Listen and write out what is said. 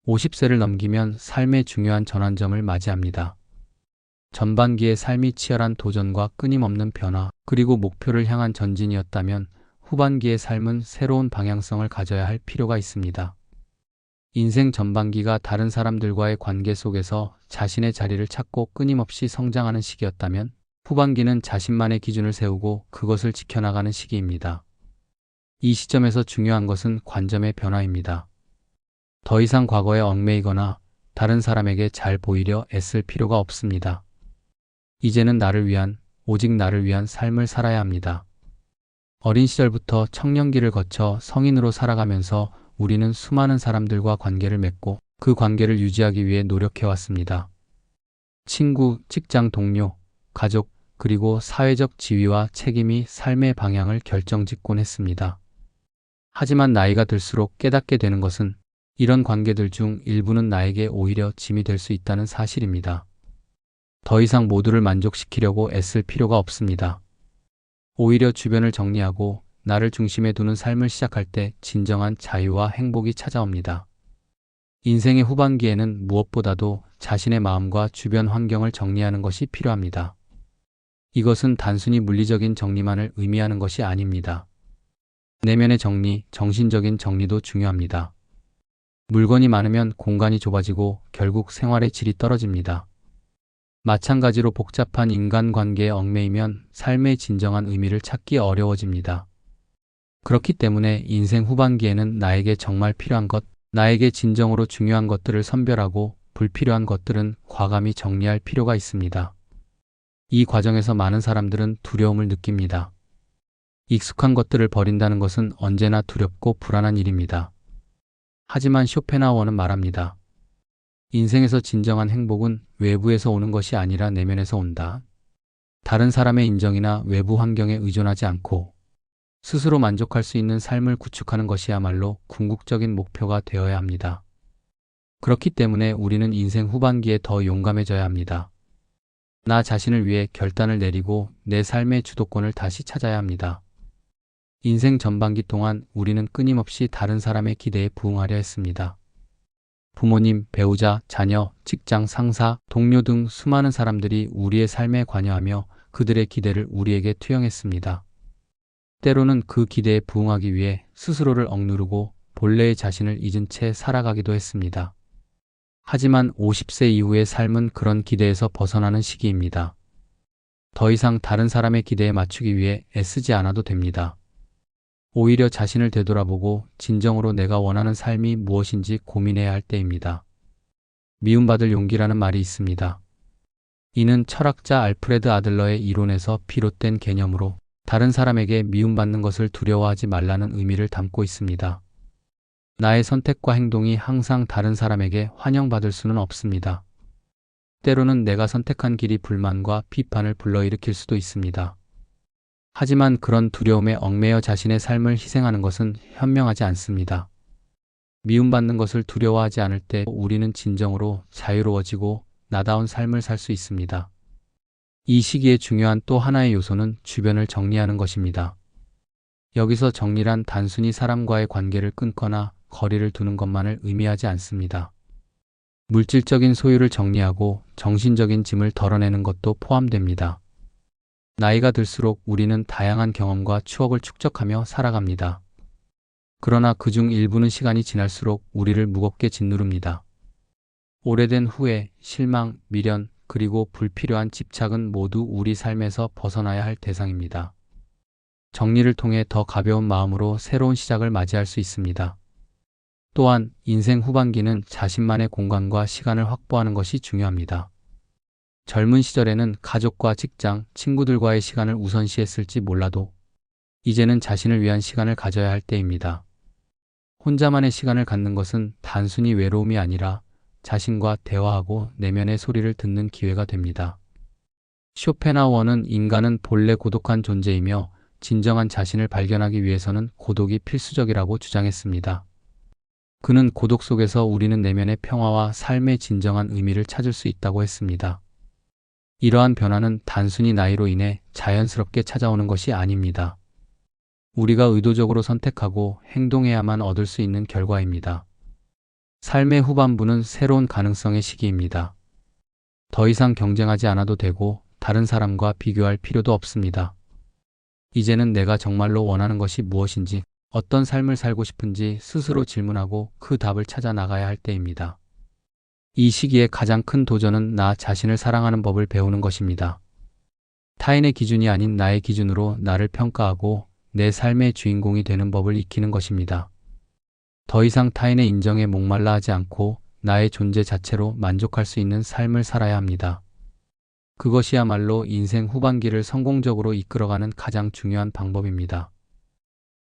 50세를 넘기면 삶의 중요한 전환점을 맞이합니다. 전반기의 삶이 치열한 도전과 끊임없는 변화, 그리고 목표를 향한 전진이었다면 후반기의 삶은 새로운 방향성을 가져야 할 필요가 있습니다. 인생 전반기가 다른 사람들과의 관계 속에서 자신의 자리를 찾고 끊임없이 성장하는 시기였다면 후반기는 자신만의 기준을 세우고 그것을 지켜나가는 시기입니다. 이 시점에서 중요한 것은 관점의 변화입니다. 더 이상 과거에 얽매이거나 다른 사람에게 잘 보이려 애쓸 필요가 없습니다. 이제는 오직 나를 위한 삶을 살아야 합니다. 어린 시절부터 청년기를 거쳐 성인으로 살아가면서 우리는 수많은 사람들과 관계를 맺고 그 관계를 유지하기 위해 노력해왔습니다. 친구, 직장 동료, 가족, 그리고 사회적 지위와 책임이 삶의 방향을 결정짓곤 했습니다. 하지만 나이가 들수록 깨닫게 되는 것은 이런 관계들 중 일부는 나에게 오히려 짐이 될 수 있다는 사실입니다. 더 이상 모두를 만족시키려고 애쓸 필요가 없습니다. 오히려 주변을 정리하고 나를 중심에 두는 삶을 시작할 때 진정한 자유와 행복이 찾아옵니다. 인생의 후반기에는 무엇보다도 자신의 마음과 주변 환경을 정리하는 것이 필요합니다. 이것은 단순히 물리적인 정리만을 의미하는 것이 아닙니다. 내면의 정리, 정신적인 정리도 중요합니다. 물건이 많으면 공간이 좁아지고 결국 생활의 질이 떨어집니다. 마찬가지로 복잡한 인간관계에 얽매이면 삶의 진정한 의미를 찾기 어려워집니다. 그렇기 때문에 인생 후반기에는 나에게 정말 필요한 것, 나에게 진정으로 중요한 것들을 선별하고 불필요한 것들은 과감히 정리할 필요가 있습니다. 이 과정에서 많은 사람들은 두려움을 느낍니다. 익숙한 것들을 버린다는 것은 언제나 두렵고 불안한 일입니다. 하지만 쇼펜하우어는 말합니다. 인생에서 진정한 행복은 외부에서 오는 것이 아니라 내면에서 온다. 다른 사람의 인정이나 외부 환경에 의존하지 않고 스스로 만족할 수 있는 삶을 구축하는 것이야말로 궁극적인 목표가 되어야 합니다. 그렇기 때문에 우리는 인생 후반기에 더 용감해져야 합니다. 나 자신을 위해 결단을 내리고 내 삶의 주도권을 다시 찾아야 합니다. 인생 전반기 동안 우리는 끊임없이 다른 사람의 기대에 부응하려 했습니다. 부모님, 배우자, 자녀, 직장 상사, 동료 등 수많은 사람들이 우리의 삶에 관여하며 그들의 기대를 우리에게 투영했습니다. 때로는 그 기대에 부응하기 위해 스스로를 억누르고 본래의 자신을 잊은 채 살아가기도 했습니다. 하지만 50세 이후의 삶은 그런 기대에서 벗어나는 시기입니다. 더 이상 다른 사람의 기대에 맞추기 위해 애쓰지 않아도 됩니다. 오히려 자신을 되돌아보고 진정으로 내가 원하는 삶이 무엇인지 고민해야 할 때입니다. 미움받을 용기라는 말이 있습니다. 이는 철학자 알프레드 아들러의 이론에서 비롯된 개념으로 다른 사람에게 미움받는 것을 두려워하지 말라는 의미를 담고 있습니다. 나의 선택과 행동이 항상 다른 사람에게 환영받을 수는 없습니다. 때로는 내가 선택한 길이 불만과 비판을 불러일으킬 수도 있습니다. 하지만 그런 두려움에 얽매여 자신의 삶을 희생하는 것은 현명하지 않습니다. 미움받는 것을 두려워하지 않을 때 우리는 진정으로 자유로워지고 나다운 삶을 살 수 있습니다. 이 시기에 중요한 또 하나의 요소는 주변을 정리하는 것입니다. 여기서 정리란 단순히 사람과의 관계를 끊거나 거리를 두는 것만을 의미하지 않습니다. 물질적인 소유를 정리하고 정신적인 짐을 덜어내는 것도 포함됩니다. 나이가 들수록 우리는 다양한 경험과 추억을 축적하며 살아갑니다. 그러나 그중 일부는 시간이 지날수록 우리를 무겁게 짓누릅니다. 오래된 후회, 실망, 미련, 그리고 불필요한 집착은 모두 우리 삶에서 벗어나야 할 대상입니다. 정리를 통해 더 가벼운 마음으로 새로운 시작을 맞이할 수 있습니다. 또한 인생 후반기는 자신만의 공간과 시간을 확보하는 것이 중요합니다. 젊은 시절에는 가족과 직장, 친구들과의 시간을 우선시했을지 몰라도 이제는 자신을 위한 시간을 가져야 할 때입니다. 혼자만의 시간을 갖는 것은 단순히 외로움이 아니라 자신과 대화하고 내면의 소리를 듣는 기회가 됩니다. 쇼펜하우어는 인간은 본래 고독한 존재이며 진정한 자신을 발견하기 위해서는 고독이 필수적이라고 주장했습니다. 그는 고독 속에서 우리는 내면의 평화와 삶의 진정한 의미를 찾을 수 있다고 했습니다. 이러한 변화는 단순히 나이로 인해 자연스럽게 찾아오는 것이 아닙니다. 우리가 의도적으로 선택하고 행동해야만 얻을 수 있는 결과입니다. 삶의 후반부는 새로운 가능성의 시기입니다. 더 이상 경쟁하지 않아도 되고 다른 사람과 비교할 필요도 없습니다. 이제는 내가 정말로 원하는 것이 무엇인지, 어떤 삶을 살고 싶은지 스스로 질문하고 그 답을 찾아 나가야 할 때입니다. 이 시기에 가장 큰 도전은 나 자신을 사랑하는 법을 배우는 것입니다. 타인의 기준이 아닌 나의 기준으로 나를 평가하고 내 삶의 주인공이 되는 법을 익히는 것입니다. 더 이상 타인의 인정에 목말라 하지 않고 나의 존재 자체로 만족할 수 있는 삶을 살아야 합니다. 그것이야말로 인생 후반기를 성공적으로 이끌어가는 가장 중요한 방법입니다.